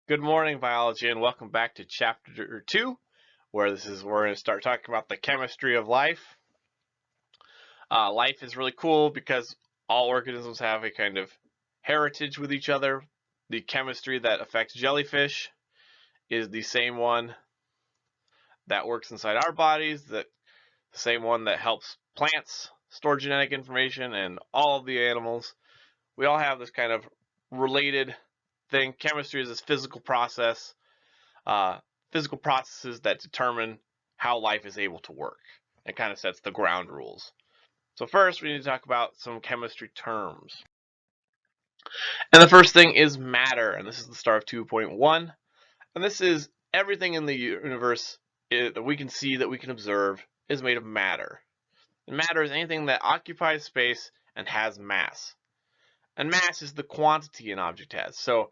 Good morning, biology, and welcome back to chapter 2, where we're going to start talking about the chemistry of life. Life is really cool because all organisms have a kind of heritage with each other. The chemistry that affects jellyfish is the same one that works inside our bodies, the same one that helps plants store genetic information, and all of the animals. We all have this kind of related thing. Chemistry is this uh, physical processes that determine how life is able to work. It kind of sets the ground rules. So first, we need to talk about some chemistry terms. And the first thing is matter, and this is the star of 2.1. And this is everything in the universe that we can see, that we can observe, is made of matter. And matter is anything that occupies space and has mass. And mass is the quantity an object has. So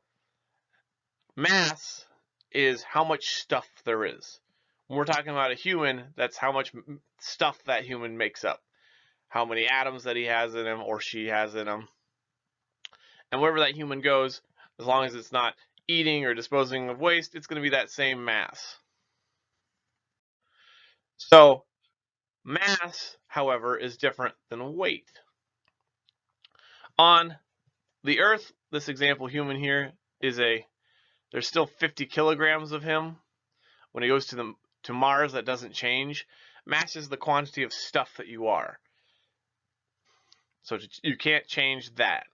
mass is how much stuff there is. When we're talking about a human, that's how much stuff that human makes up. How many atoms that he has in him or she has in him. And wherever that human goes, as long as it's not eating or disposing of waste, it's going to be that same mass. So mass, however, is different than weight. On the Earth, this example human here there's still 50 kilograms of him. When he goes to Mars, that doesn't change. Mass is the quantity of stuff that you are. So you can't change that.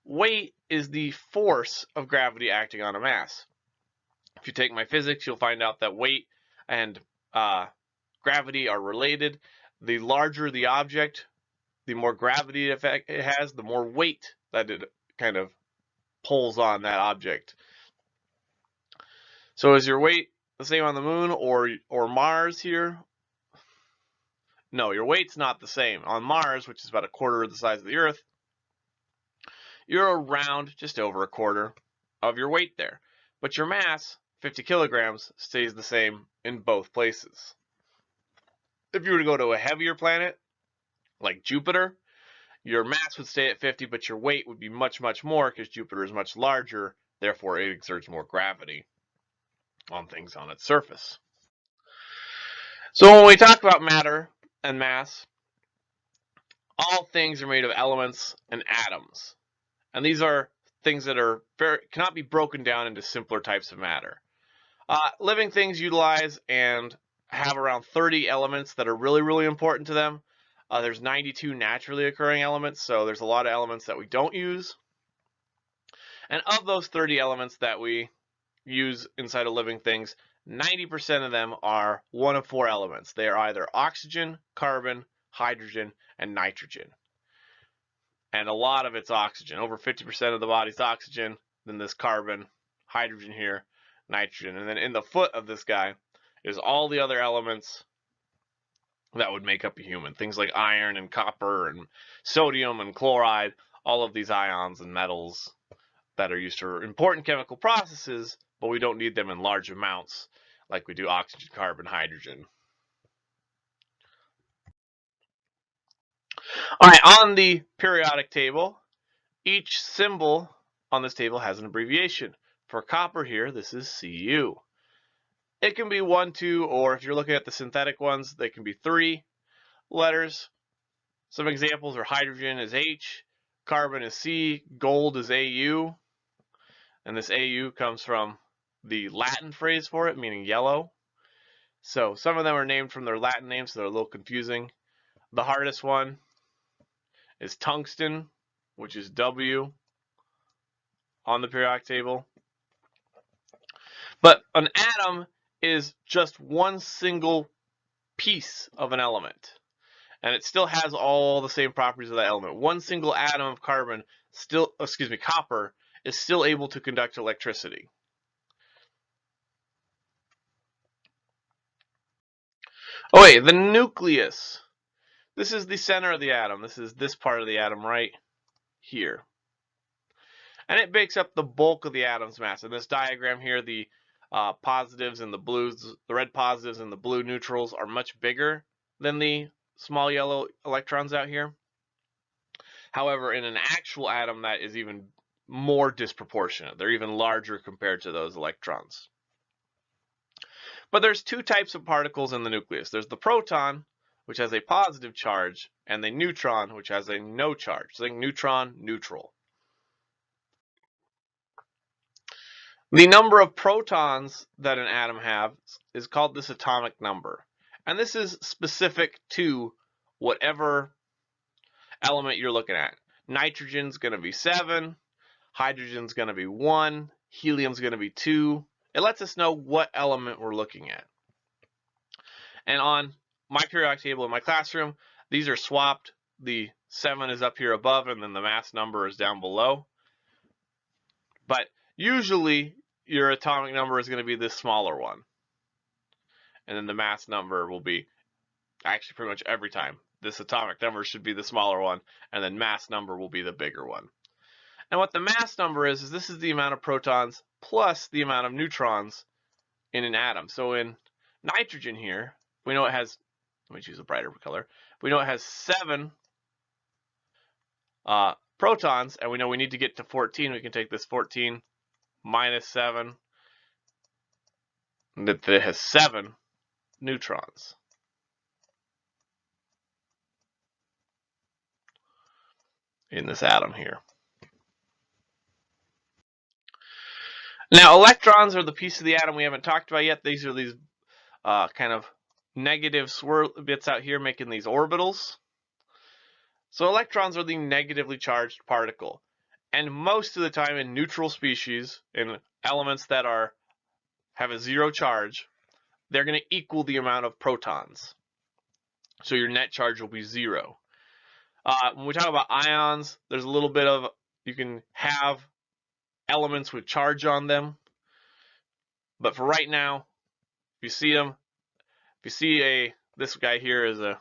Weight is the force of gravity acting on a mass. If you take my physics, you'll find out that weight and gravity are related. The larger the object, the more gravity effect it has, the more weight that it kind of pulls on that object. So is your weight the same on the moon or Mars here? No, your weight's not the same. On Mars, which is about a quarter of the size of the Earth, you're around just over a quarter of your weight there. But your mass, 50 kilograms, stays the same in both places. If you were to go to a heavier planet, like Jupiter, your mass would stay at 50, but your weight would be much, much more because Jupiter is much larger, therefore it exerts more gravity on things on its surface. So when we talk about matter and mass, all things are made of elements and atoms. And these are things that cannot be broken down into simpler types of matter. Living things utilize and have around 30 elements that are really, really important to them. There's 92 naturally occurring elements, so there's a lot of elements that we don't use. And of those 30 elements that we use inside of living things, 90% of them are one of 4 elements. They are either oxygen, carbon, hydrogen, and nitrogen. And a lot of it's oxygen. Over 50% of the body's oxygen, then this carbon, hydrogen here, nitrogen. And then in the foot of this guy is all the other elements that would make up a human. Things like iron and copper and sodium and chloride, all of these ions and metals that are used for important chemical processes, but we don't need them in large amounts like we do oxygen, carbon, hydrogen. All right, on the periodic table, each symbol on this table has an abbreviation. For copper here, this is Cu. It can be 1, 2, or if you're looking at the synthetic ones, they can be 3 letters. Some examples are hydrogen is H, carbon is C, gold is Au, and this Au comes from the Latin phrase for it, meaning yellow. So some of them are named from their Latin names, so they're a little confusing. The hardest one is tungsten, which is W on the periodic table. But an atom is just one single piece of an element, and it still has all the same properties of that element. One single atom of copper is still able to conduct electricity. Oh wait, the nucleus. This is the center of the atom. This is this part of the atom right here. And it makes up the bulk of the atom's mass. In this diagram here, the positives and the blues, the red positives and the blue neutrals are much bigger than the small yellow electrons out here. However, in an actual atom, that is even more disproportionate. They're even larger compared to those electrons. But there's two types of particles in the nucleus. There's the proton, which has a positive charge, and the neutron, which has a no charge. So think neutron, neutral. The number of protons that an atom has is called this atomic number. And this is specific to whatever element you're looking at. Nitrogen's going to be 7, hydrogen's going to be 1, helium's going to be 2. It lets us know what element we're looking at. And on my periodic table in my classroom, these are swapped. The 7 is up here above, and then the mass number is down below. But usually, your atomic number is going to be this smaller one. And then the mass number will be, actually pretty much every time, this atomic number should be the smaller one, and then mass number will be the bigger one. And what the mass number is this is the amount of protons plus the amount of neutrons in an atom. So in nitrogen here, we know it has, let me choose a brighter color, we know it has 7 protons, and we know we need to get to 14. We can take this 14 minus 7, that it has 7 neutrons. In this atom here. Now, electrons are the piece of the atom we haven't talked about yet. These are these kind of negative swirl bits out here making these orbitals. So electrons are the negatively charged particle. And most of the time in neutral species, in elements that have a 0 charge, they're going to equal the amount of protons. So your net charge will be 0. When we talk about ions, there's a little bit of, you can have elements with charge on them. But for right now, if you see them, if you see this guy here is a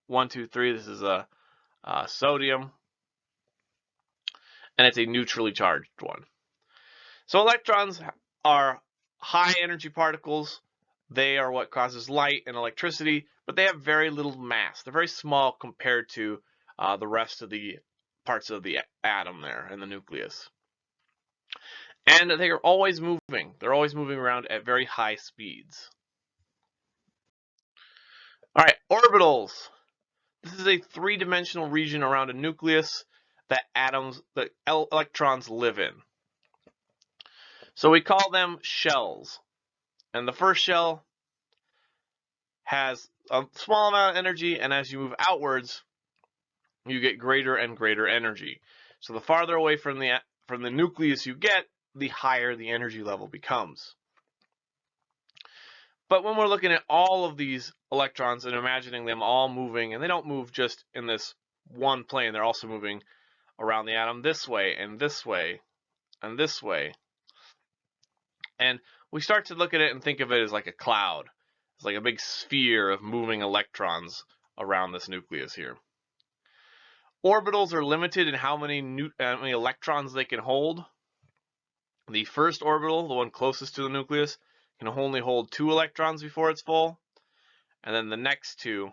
1, 2, 3, this is a sodium, and it's a neutrally charged one. So electrons are high energy particles. They are what causes light and electricity, but they have very little mass. They're very small compared to the rest of the parts of the atom there in the nucleus. And they are always moving. They're always moving around at very high speeds. All right, orbitals. This is a 3-dimensional region around a nucleus that electrons live in. So we call them shells. And the first shell has a small amount of energy, and as you move outwards, you get greater and greater energy. So the farther away from the nucleus you get, the higher the energy level becomes. But when we're looking at all of these electrons and imagining them all moving, and they don't move just in this one plane, they're also moving around the atom this way and this way and this way. And we start to look at it and think of it as like a cloud. It's like a big sphere of moving electrons around this nucleus here. Orbitals are limited in how many electrons they can hold. The first orbital, the one closest to the nucleus, can only hold 2 electrons before it's full, and then the next 2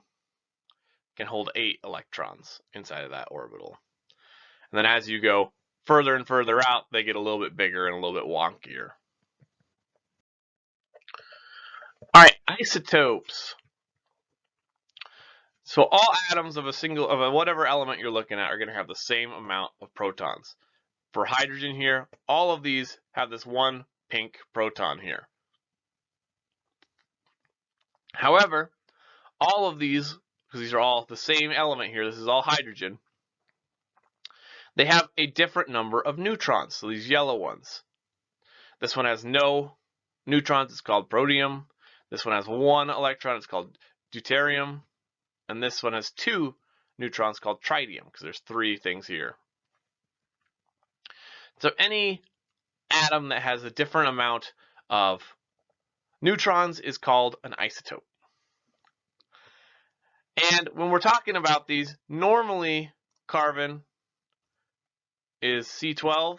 can hold 8 electrons inside of that orbital. And then as you go further and further out, they get a little bit bigger and a little bit wonkier. All right, isotopes. So all atoms of whatever element you're looking at are going to have the same amount of protons. For hydrogen here, all of these have this one pink proton here. However, all of these, because these are all the same element here, this is all hydrogen, they have a different number of neutrons, so these yellow ones. This one has no neutrons, it's called protium. This one has 1 electron, it's called deuterium. And this one has 2 neutrons called tritium, because there's 3 things here. So any atom that has a different amount of neutrons is called an isotope. And when we're talking about these, normally carbon is C12.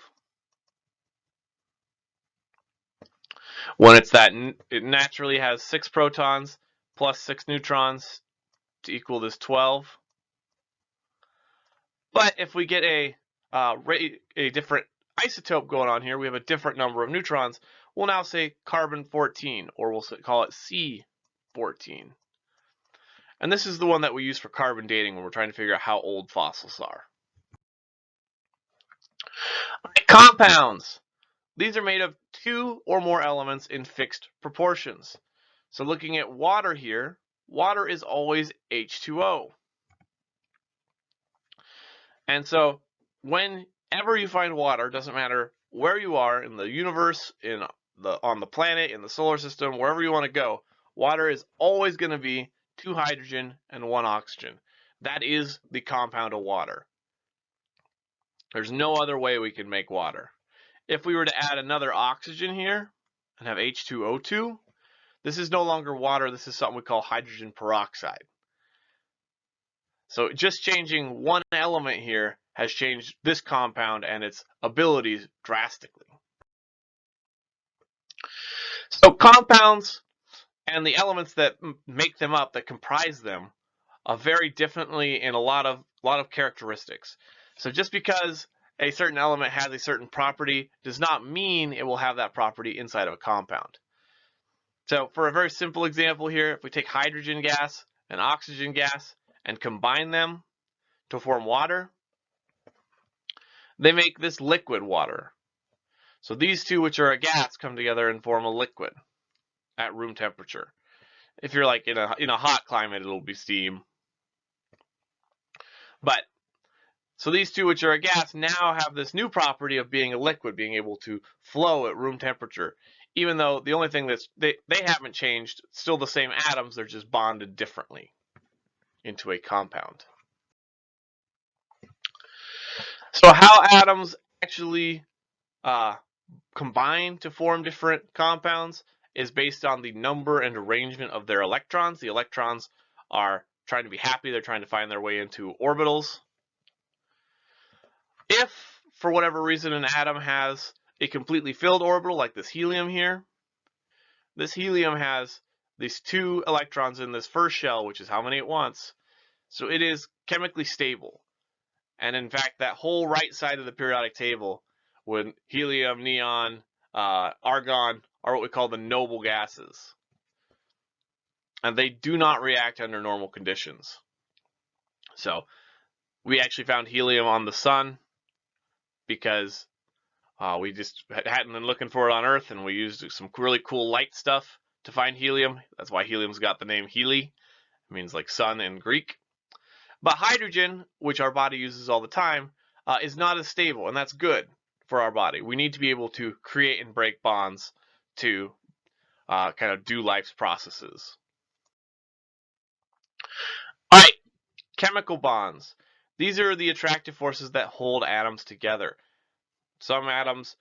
When it's that, it naturally has 6 protons plus 6 neutrons to equal this 12. But if we get a different isotope going on here. We have a different number of neutrons. We'll now say carbon-14, or we'll call it C14. And this is the one that we use for carbon dating when we're trying to figure out how old fossils are. Compounds. These are made of two or more elements in fixed proportions. So looking at water here, water is always H2O. And so whenever you find water, doesn't matter where you are in the universe, on the planet, in the solar system, wherever you want to go, water is always going to be 2 hydrogen and 1 oxygen. That is the compound of water. There's no other way we can make water. If we were to add another oxygen here and have H2O2, this is no longer water, this is something we call hydrogen peroxide. So just changing one element here has changed this compound and its abilities drastically. So compounds and the elements that make them up, that comprise them, vary differently in a lot of characteristics. So just because a certain element has a certain property does not mean it will have that property inside of a compound. So for a very simple example here, if we take hydrogen gas and oxygen gas and combine them to form water, they make this liquid water. So these two, which are a gas, come together and form a liquid at room temperature. If you're like in a hot climate, it'll be steam. But so these two, which are a gas, now have this new property of being a liquid, being able to flow at room temperature. Even though the only thing they haven't changed, still the same atoms, they're just bonded differently into a compound. So how atoms actually combine to form different compounds is based on the number and arrangement of their electrons. The electrons are trying to be happy, they're trying to find their way into orbitals. If, for whatever reason, an atom has a completely filled orbital, like this helium here, this helium has these 2 electrons in this first shell, which is how many it wants, so it is chemically stable. And in fact, that whole right side of the periodic table, when helium, neon, argon, are what we call the noble gases. And they do not react under normal conditions. So we actually found helium on the sun because we just hadn't been looking for it on Earth, and we used some really cool light stuff to find helium. That's why helium's got the name Heli. It means like sun in Greek. But hydrogen, which our body uses all the time, is not as stable, and that's good for our body. We need to be able to create and break bonds to kind of do life's processes. All right, chemical bonds. These are the attractive forces that hold atoms together. Some atoms,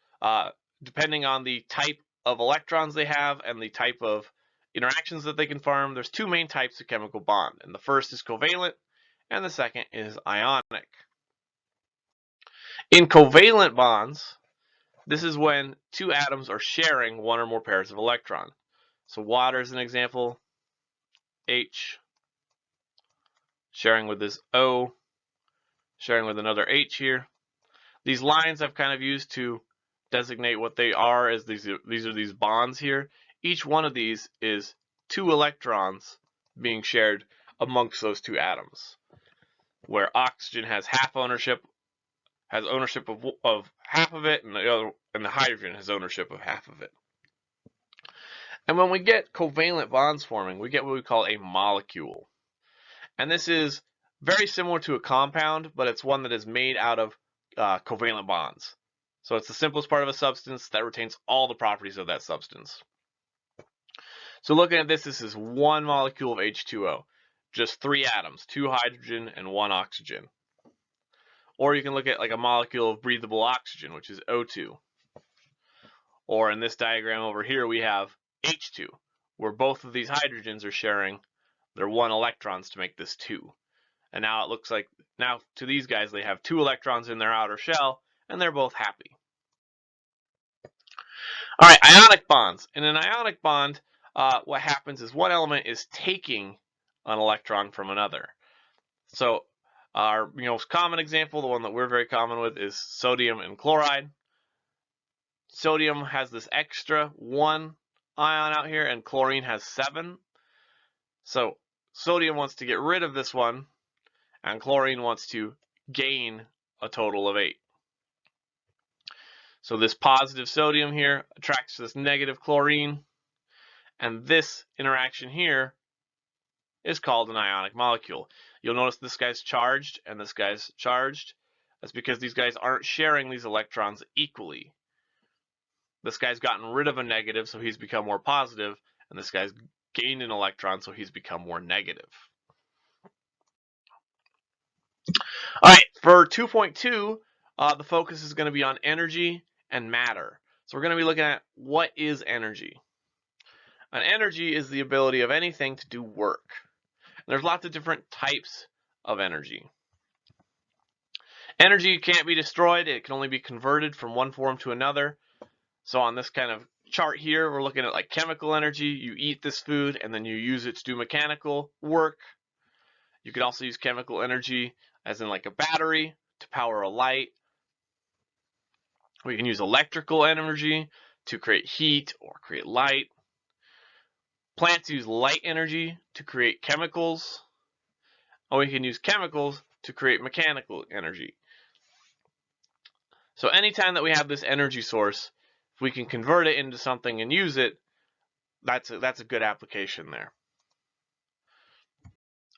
depending on the type of electrons they have and the type of interactions that they can form, there's 2 main types of chemical bond. And the first is covalent, and the second is ionic. In covalent bonds, this is when 2 atoms are sharing 1 or more pairs of electrons. So water is an example, H, sharing with this O, sharing with another H here. These lines I've kind of used to designate what they are, as these are these bonds here. Each one of these is 2 electrons being shared amongst those 2 atoms, where oxygen has ownership of half of it, and the hydrogen has ownership of half of it. And when we get covalent bonds forming, we get what we call a molecule. And this is very similar to a compound, but it's one that is made out of covalent bonds. So it's the simplest part of a substance that retains all the properties of that substance. So looking at this, this is 1 molecule of H2O, just 3 atoms, 2 hydrogen and 1 oxygen. Or you can look at like a molecule of breathable oxygen, which is O2. Or in this diagram over here, we have H2, where both of these hydrogens are sharing their 1 electrons to make this 2. And now it looks like, now to these guys, they have 2 electrons in their outer shell, and they're both happy. All right, ionic bonds. In an ionic bond, what happens is one element is taking an electron from another. So our most common example, the one that we're very common with, is sodium and chloride. Sodium has this extra 1 ion out here, and chlorine has 7. So sodium wants to get rid of this one, and chlorine wants to gain a total of 8. So this positive sodium here attracts this negative chlorine, and this interaction here is called an ionic molecule. You'll notice this guy's charged and this guy's charged. That's because these guys aren't sharing these electrons equally. This guy's gotten rid of a negative, so he's become more positive, and this guy's gained an electron, so he's become more negative. All right, for 2.2, the focus is going to be on energy and matter. So we're going to be looking at what is energy. And energy is the ability of anything to do work. And there's lots of different types of energy. Energy can't be destroyed. It can only be converted from one form to another. So on this kind of chart here, we're looking at like chemical energy. You eat this food and then you use it to do mechanical work. You can also use chemical energy as in like a battery to power a light. We can use electrical energy to create heat or create light. Plants use light energy to create chemicals. Or we can use chemicals to create mechanical energy. So anytime that we have this energy source, if we can convert it into something and use it, that's a good application there.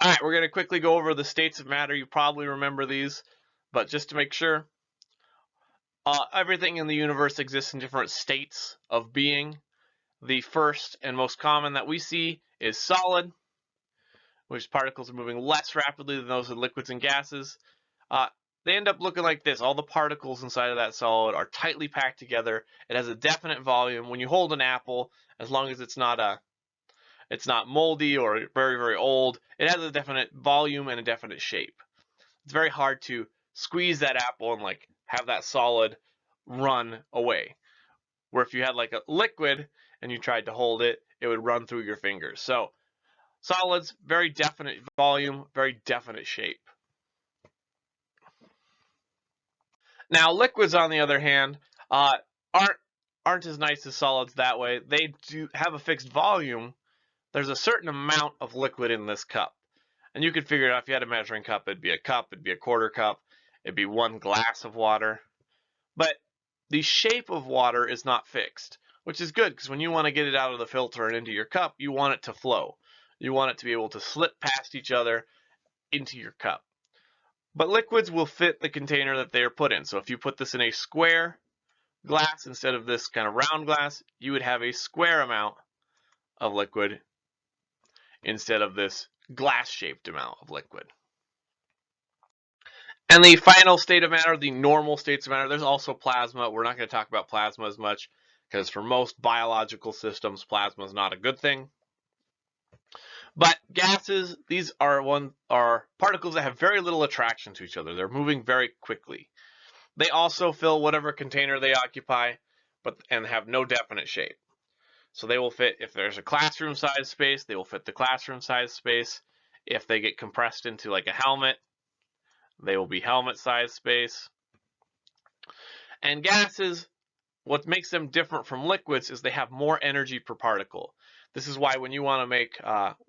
All right, we're going to quickly go over the states of matter. You probably remember these, but just to make sure, everything in the universe exists in different states of being. The first and most common that we see is solid, which particles are moving less rapidly than those in liquids and gases. They end up looking like this. All the particles inside of that solid are tightly packed together. It has a definite volume. When you hold an apple, as long as it's not moldy or very, very old, it has a definite volume and a definite shape. It's very hard to squeeze that apple and like have that solid run away. Where if you had like a liquid and you tried to hold it, it would run through your fingers. So solids, very definite volume, very definite shape. Now liquids, on the other hand, aren't as nice as solids that way. They do have a fixed volume. There's a certain amount of liquid in this cup. And you could figure it out. If you had a measuring cup, it'd be a cup, it'd be a quarter cup, it'd be 1 glass of water. But the shape of water is not fixed, which is good because when you want to get it out of the filter and into your cup, you want it to flow. You want it to be able to slip past each other into your cup. But liquids will fit the container that they are put in. So if you put this in a square glass instead of this kind of round glass, you would have a square amount of liquid instead of this glass-shaped amount of liquid. And the final state of matter, the normal states of matter, there's also plasma. We're not going to talk about plasma as much because for most biological systems, plasma is not a good thing. But gases, these are particles that have very little attraction to each other. They're moving very quickly. They also fill whatever container they occupy, and have no definite shape. So they will fit, if there's a classroom size space, they will fit the classroom size space. If they get compressed into like a helmet, they will be helmet size space. And gases, what makes them different from liquids is they have more energy per particle. This is why when you want to make,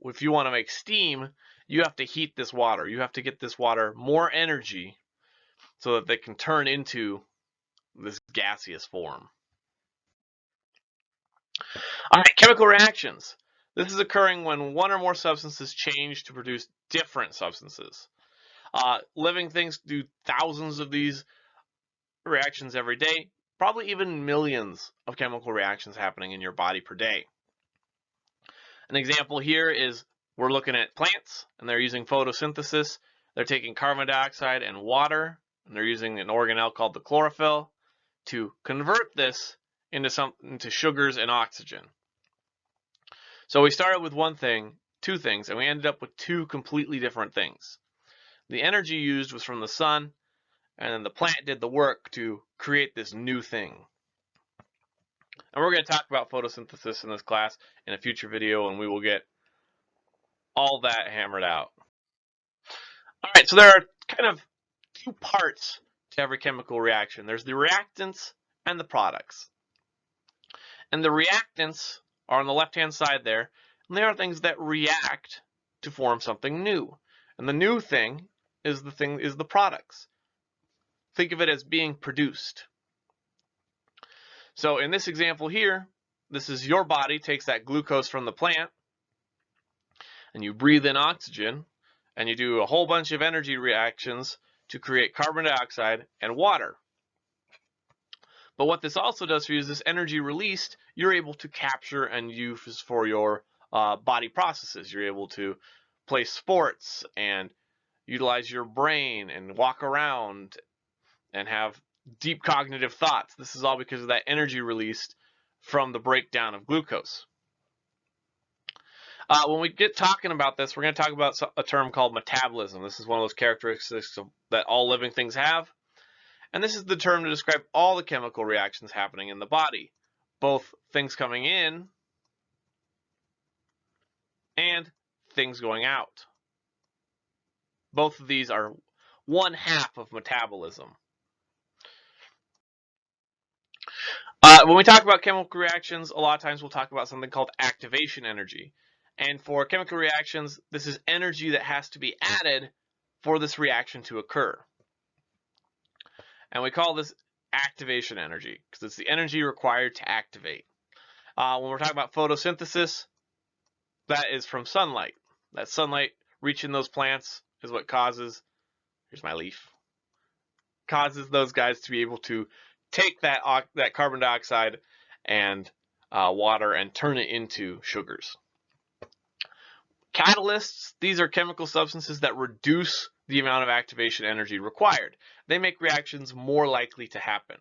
if you want to make steam, you have to heat this water. You have to get this water more energy so that they can turn into this gaseous form. All right, chemical reactions. This is occurring when one or more substances change to produce different substances. Living things do thousands of these reactions every day, probably even millions of chemical reactions happening in your body per day. An example here is we're looking at plants, and they're using photosynthesis. They're taking carbon dioxide and water, and they're using an organelle called the chlorophyll to convert this into sugars and oxygen. So we started with two things, and we ended up with two completely different things. The energy used was from the sun, and then the plant did the work to create this new thing. And we're going to talk about photosynthesis in this class in a future video, and we will get all that hammered out. All right, so there are kind of two parts to every chemical reaction. There's the reactants and the products. And the reactants are on the left-hand side there, and they are things that react to form something new. And the new thing is the products. Think of it as being produced. So in this example here, this is your body takes that glucose from the plant, and you breathe in oxygen, and you do a whole bunch of energy reactions to create carbon dioxide and water. But what this also does for you is this energy released, you're able to capture and use for your body processes. You're able to play sports and utilize your brain and walk around and have deep cognitive thoughts. This is all because of that energy released from the breakdown of glucose. When we get talking about this, we're going to talk about a term called metabolism. This is one of those characteristics that all living things have. And this is the term to describe all the chemical reactions happening in the body, both things coming in and things going out. Both of these are one half of metabolism. When we talk about chemical reactions, a lot of times we'll talk about something called activation energy. And for chemical reactions, this is energy that has to be added for this reaction to occur. And we call this activation energy because it's the energy required to activate. When we're talking about photosynthesis, that is from sunlight. That sunlight reaching those plants is what causes, here's my leaf, causes those guys to be able to take that carbon dioxide and water and turn it into sugars. Catalysts, these are chemical substances that reduce the amount of activation energy required. They make reactions more likely to happen.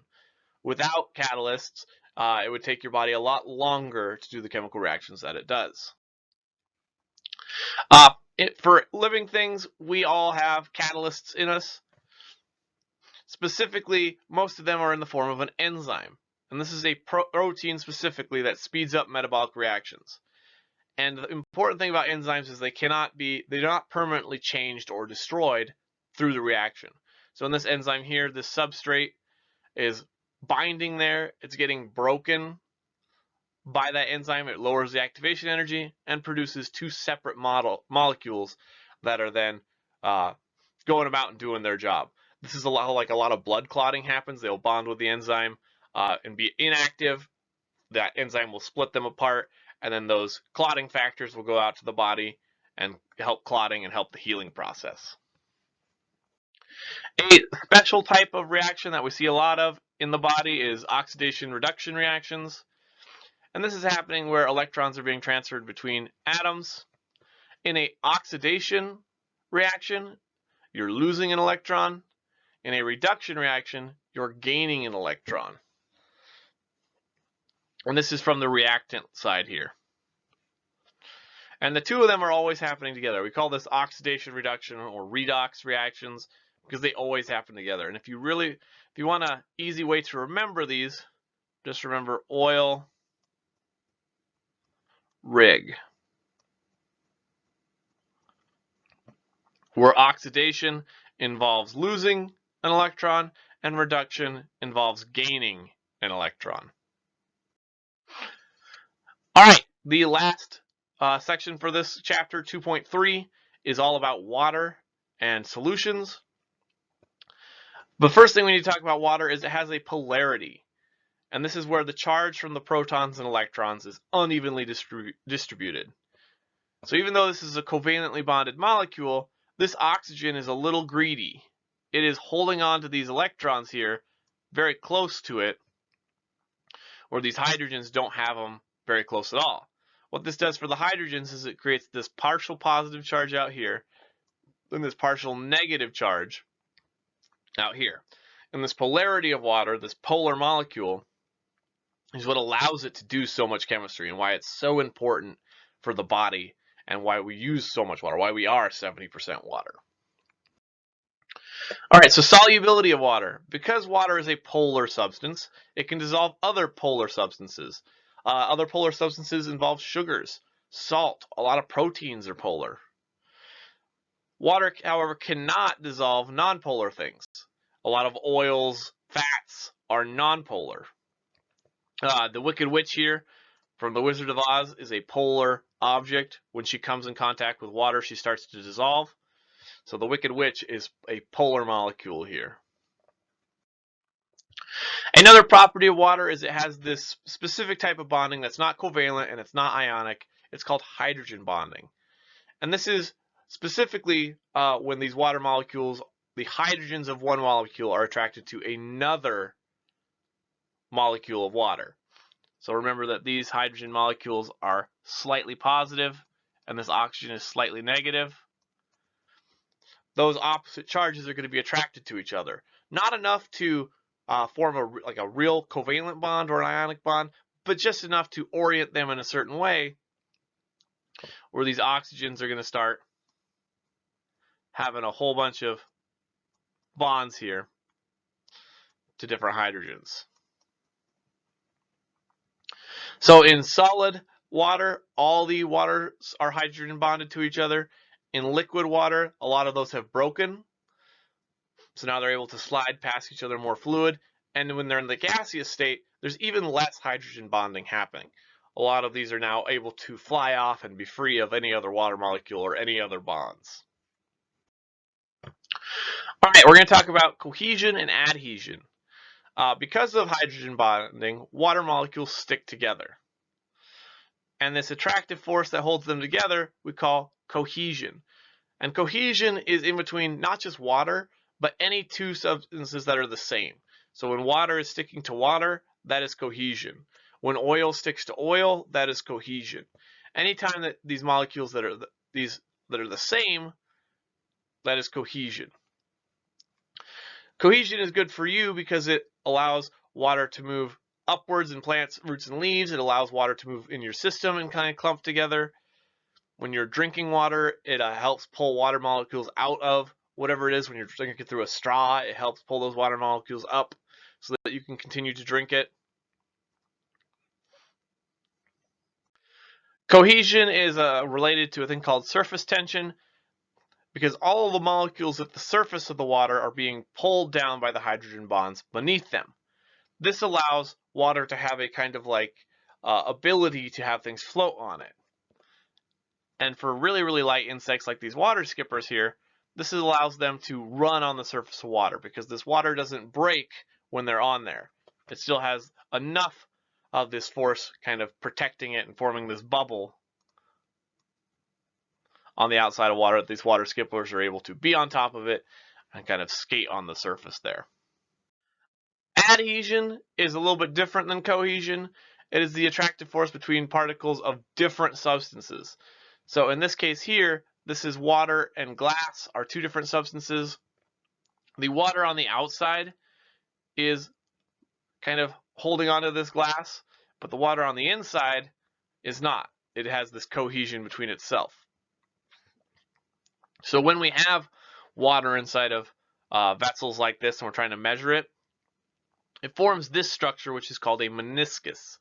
Without catalysts, it would take your body a lot longer to do the chemical reactions that it does. For living things, we all have catalysts in us. Specifically, most of them are in the form of an enzyme. And this is a protein specifically that speeds up metabolic reactions. And the important thing about enzymes is they're not permanently changed or destroyed through the reaction. So in this enzyme here, this substrate is binding there. It's getting broken by that enzyme. It lowers the activation energy and produces two separate molecules that are then going about and doing their job. This is a lot of blood clotting happens. They'll bond with the enzyme and be inactive. That enzyme will split them apart, and then those clotting factors will go out to the body and help clotting and help the healing process. A special type of reaction that we see a lot of in the body is oxidation reduction reactions. And this is happening where electrons are being transferred between atoms. In an oxidation reaction, you're losing an electron. In a reduction reaction, you're gaining an electron. And this is from the reactant side here. And the two of them are always happening together. We call this oxidation reduction or redox reactions because they always happen together. And if you want an easy way to remember these, just remember oil rig, where oxidation involves losing an electron and reduction involves gaining an electron. All right, the last section for this chapter, 2.3, is all about water and solutions. The first thing we need to talk about water is it has a polarity. And this is where the charge from the protons and electrons is unevenly distributed. So even though this is a covalently bonded molecule, this oxygen is a little greedy. It is holding on to these electrons here very close to it, where these hydrogens don't have them very close at all. What this does for the hydrogens is it creates this partial positive charge out here, and this partial negative charge out here. And this polarity of water, this polar molecule, is what allows it to do so much chemistry and why it's so important for the body and why we use so much water, why we are 70% water. All right, so solubility of water. Because water is a polar substance, it can dissolve other polar substances. Other polar substances involve sugars, salt, a lot of proteins are polar. Water, however, cannot dissolve nonpolar things. A lot of oils, fats are nonpolar. The Wicked Witch here from The Wizard of Oz is a polar object. When she comes in contact with water, she starts to dissolve. So the Wicked Witch is a polar molecule here. Another property of water is it has this specific type of bonding that's not covalent and it's not ionic. It's called hydrogen bonding. And this is specifically when these water molecules, the hydrogens of one molecule are attracted to another molecule of water. So remember that these hydrogen molecules are slightly positive and this oxygen is slightly negative. Those opposite charges are going to be attracted to each other. Not enough to form a real covalent bond or an ionic bond, but just enough to orient them in a certain way where these oxygens are going to start having a whole bunch of bonds here to different hydrogens. So in solid water, all the waters are hydrogen bonded to each other. In liquid water, a lot of those have broken. So now they're able to slide past each other more fluid. And when they're in the gaseous state, there's even less hydrogen bonding happening. A lot of these are now able to fly off and be free of any other water molecule or any other bonds. All right, we're going to talk about cohesion and adhesion. Because of hydrogen bonding, water molecules stick together. And this attractive force that holds them together we call cohesion. And cohesion is in between not just water, but any two substances that are the same. So when water is sticking to water, that is cohesion. When oil sticks to oil, that is cohesion. Anytime that these molecules that are the same, that is cohesion. Cohesion is good for you because it allows water to move upwards in plants, roots, and leaves. It allows water to move in your system and kind of clump together. When you're drinking water, it helps pull water molecules out of whatever it is. When you're drinking it through a straw, it helps pull those water molecules up so that you can continue to drink it. Cohesion is related to a thing called surface tension because all of the molecules at the surface of the water are being pulled down by the hydrogen bonds beneath them. This allows water to have a kind of ability to have things float on it. And for really, really light insects like these water skippers here, this allows them to run on the surface of water because this water doesn't break when they're on there. It still has enough of this force kind of protecting it and forming this bubble on the outside of water that these water skippers are able to be on top of it and kind of skate on the surface there. Adhesion is a little bit different than cohesion. It is the attractive force between particles of different substances. So in this case here, this is water and glass are two different substances. The water on the outside is kind of holding onto this glass, but the water on the inside is not. It has this cohesion between itself. So when we have water inside of vessels like this and we're trying to measure it, it forms this structure which is called a meniscus,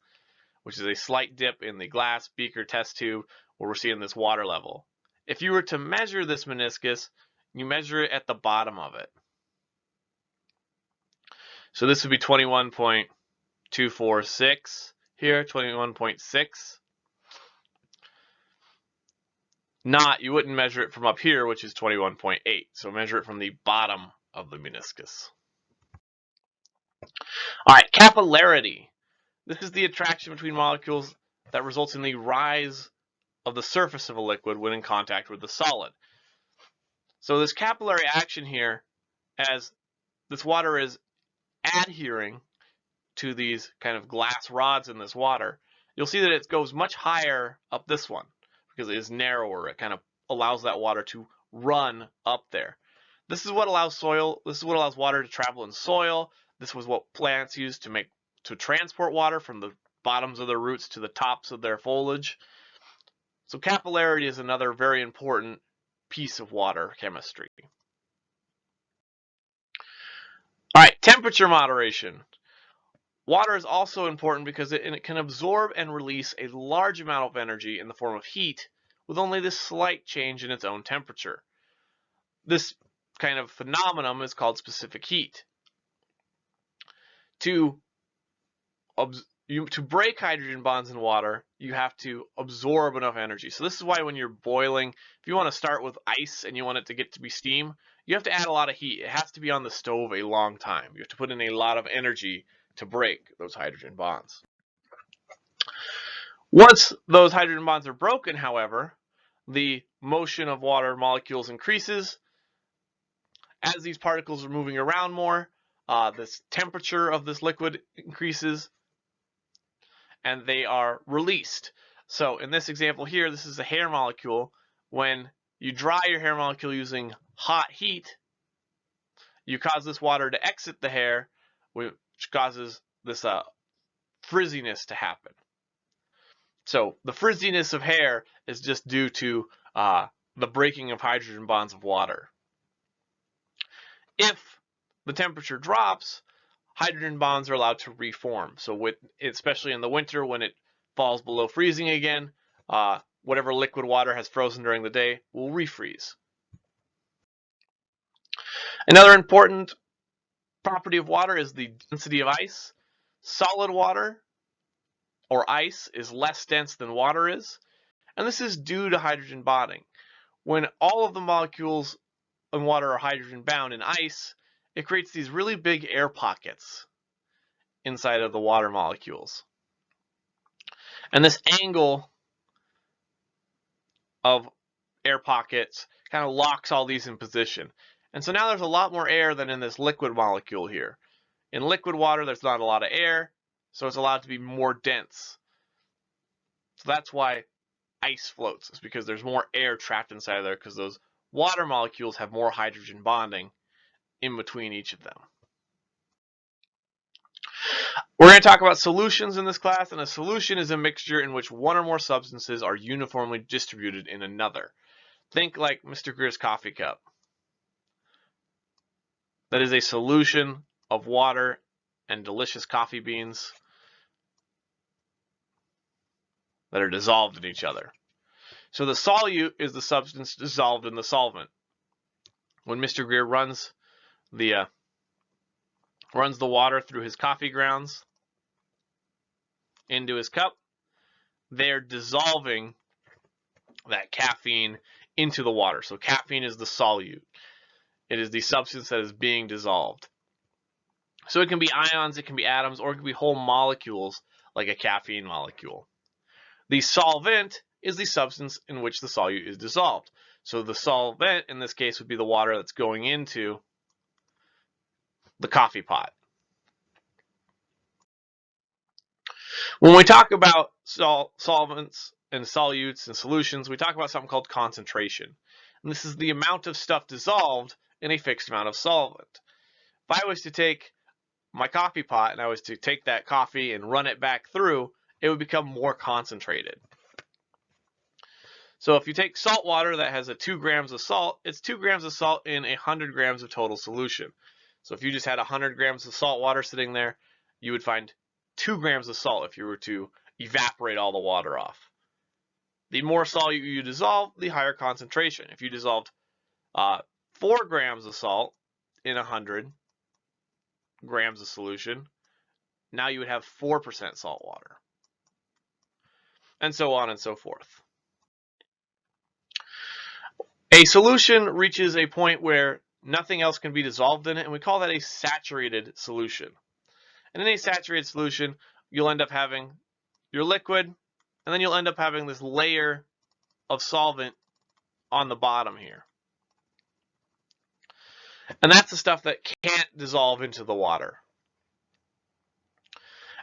which is a slight dip in the glass beaker test tube where we're seeing this water level. If you were to measure this meniscus, you measure it at the bottom of it. So this would be 21.246 here, 21.6. You wouldn't measure it from up here, which is 21.8. So measure it from the bottom of the meniscus. All right, capillarity. This is the attraction between molecules that results in the rise of the surface of a liquid when in contact with the solid. So this capillary action here, as this water is adhering to these kind of glass rods in this water, you'll see that it goes much higher up this one because it is narrower. It kind of allows that water to run up there. This is what allows water to travel in soil. This was what plants used to transport water from the bottoms of their roots to the tops of their foliage. So capillarity is another very important piece of water chemistry. All right, temperature moderation. Water is also important because it can absorb and release a large amount of energy in the form of heat with only this slight change in its own temperature. This kind of phenomenon is called specific heat. To to break hydrogen bonds in water, you have to absorb enough energy. So this is why when you're boiling, if you want to start with ice and you want it to get to be steam, you have to add a lot of heat. It has to be on the stove a long time. You have to put in a lot of energy to break those hydrogen bonds. Once those hydrogen bonds are broken, however, the motion of water molecules increases. As these particles are moving around more, this temperature of this liquid increases, and they are released. So in this example here, this is a hair molecule. When you dry your hair molecule using hot heat, you cause this water to exit the hair, which causes this frizziness to happen. So the frizziness of hair is just due to the breaking of hydrogen bonds of water. If the temperature drops, hydrogen bonds are allowed to reform. So especially in the winter when it falls below freezing again, whatever liquid water has frozen during the day will refreeze. Another important property of water is the density of ice. Solid water or ice is less dense than water is, and this is due to hydrogen bonding. When all of the molecules in water are hydrogen bound in ice, it creates these really big air pockets inside of the water molecules. And this angle of air pockets kind of locks all these in position. And so now there's a lot more air than in this liquid molecule here. In liquid water, there's not a lot of air, so it's allowed to be more dense. So that's why ice floats. It's because there's more air trapped inside of there because those water molecules have more hydrogen bonding in between each of them. We're going to talk about solutions in this class, and a solution is a mixture in which one or more substances are uniformly distributed in another. Think like Mr. Greer's coffee cup. That is a solution of water and delicious coffee beans that are dissolved in each other. So the solute is the substance dissolved in the solvent. When Mr. Greer runs the water through his coffee grounds into his cup, they're dissolving that caffeine into the water. So caffeine is the solute. It is the substance that is being dissolved. So it can be ions, it can be atoms, or it can be whole molecules like a caffeine molecule. The solvent is the substance in which the solute is dissolved. So the solvent in this case would be the water that's going into the coffee pot. When we talk about solvents and solutes and solutions, we talk about something called concentration. And this is the amount of stuff dissolved in a fixed amount of solvent. If I was to take my coffee pot and I was to take that coffee and run it back through, it would become more concentrated. So if you take salt water that has 2 grams of salt, it's 2 grams of salt in 100 grams of total solution. So if you just had 100 grams of salt water sitting there, you would find 2 grams of salt if you were to evaporate all the water off. The more salt you dissolve, the higher concentration. If you dissolved 4 grams of salt in 100 grams of solution, now you would have 4% salt water. And so on and so forth. A solution reaches a point where nothing else can be dissolved in it, and we call that a saturated solution. And in a saturated solution, you'll end up having your liquid, and then you'll end up having this layer of solvent on the bottom here. And that's the stuff that can't dissolve into the water.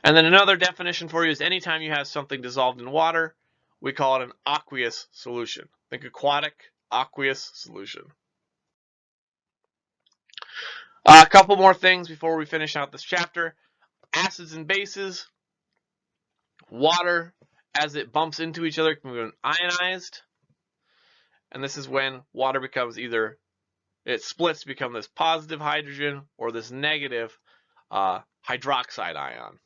And then another definition for you is anytime you have something dissolved in water, we call it an aqueous solution. Think aquatic, aqueous solution. A couple more things before we finish out this chapter. Acids and bases. Water, as it bumps into each other, can become ionized. And this is when water becomes either, it splits to become this positive hydrogen or this negative hydroxide ion.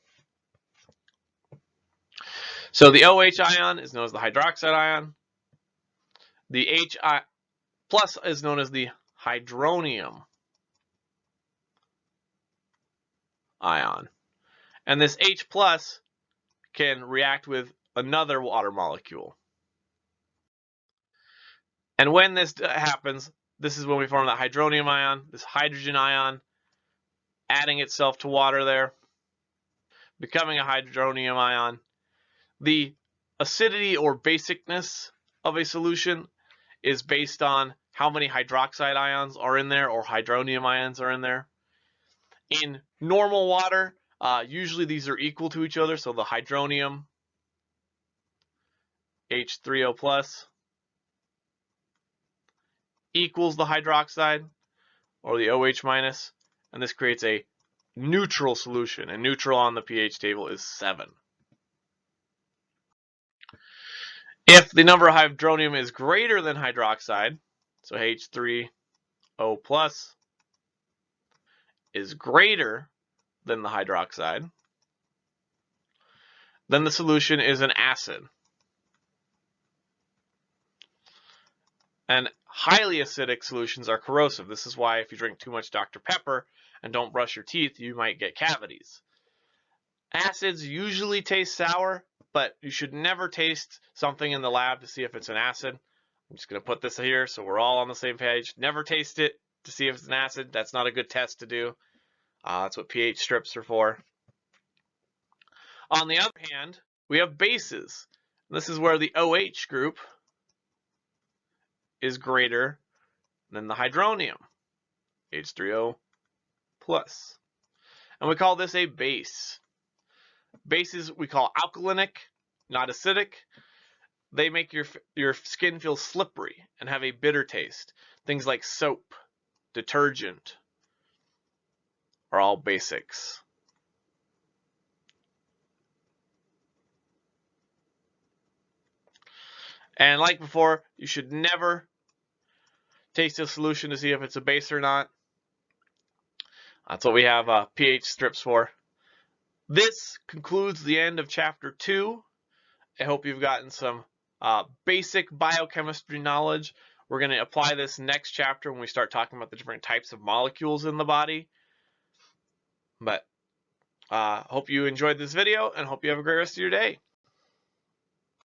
So the OH ion is known as the hydroxide ion. The Hi plus is known as the hydronium ion. And this H plus can react with another water molecule. And when this happens, this is when we form that hydronium ion, this hydrogen ion, adding itself to water there, becoming a hydronium ion. The acidity or basicness of a solution is based on how many hydroxide ions are in there or hydronium ions are in there. In normal water, usually these are equal to each other, so the hydronium, H3O plus, equals the hydroxide, or the OH minus, and this creates a neutral solution, and neutral on the pH table is 7. If the number of hydronium is greater than hydroxide, so H3O plus is greater than the hydroxide, then the solution is an acid. And highly acidic solutions are corrosive. This is why if you drink too much Dr. Pepper and don't brush your teeth, you might get cavities. Acids usually taste sour, but you should never taste something in the lab to see if it's an acid. I'm just going to put this here so we're all on the same page. Never taste it to see if it's an acid. That's not a good test to do. That's what pH strips are for. On the other hand, we have bases. This is where the OH group is greater than the hydronium, H3O plus. And we call this a base. Bases we call alkalinic, not acidic. They make your skin feel slippery and have a bitter taste. Things like soap, detergent are all basics. And like before, you should never taste a solution to see if it's a base or not. That's what we have pH strips for. This concludes the end of chapter 2. I hope you've gotten some basic biochemistry knowledge. We're going to apply this next chapter when we start talking about the different types of molecules in the body. But hope you enjoyed this video and hope you have a great rest of your day.